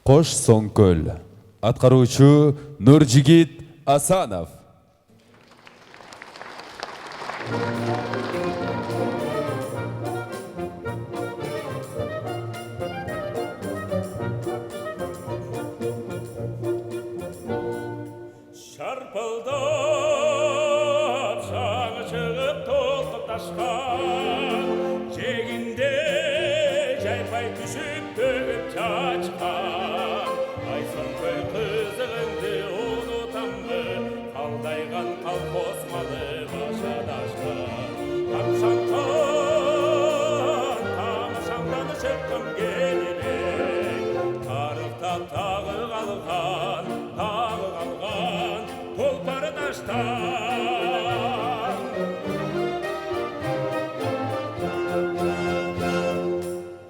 Кош Соңкөл. Аткаруучу Нуржигит Асанов. Шарпылдап шаңы шығып толқып ташқан, жегінде жайпай түсіп төгіп чачқан. Ай Соңкөл қызығыңды ұнытамды, қалдайған қалқос малы башадашқан. Тамшандан шыққым келемек, тарықтап тағы қалған, толпары таштан.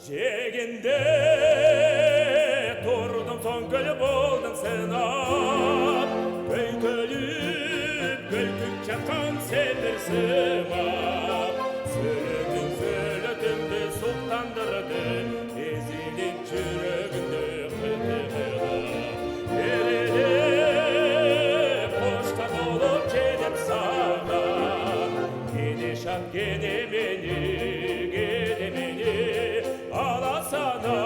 Жегенде тұрдым Соңкөл болдым сынап, көйкөліп көлкік жатқан селдір сымап. Сөйлетімді сұқтандырды, езіліп жүрегімді қытығып. Gene beni alasana.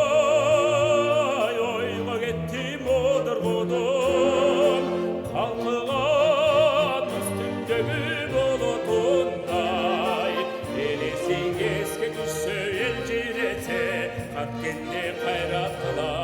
Tünçebay oyga gettim odurgudum, kalkıgan üstündeki bulutunday. Elesing eski düşse el jiretse, katkende kayrat kılar.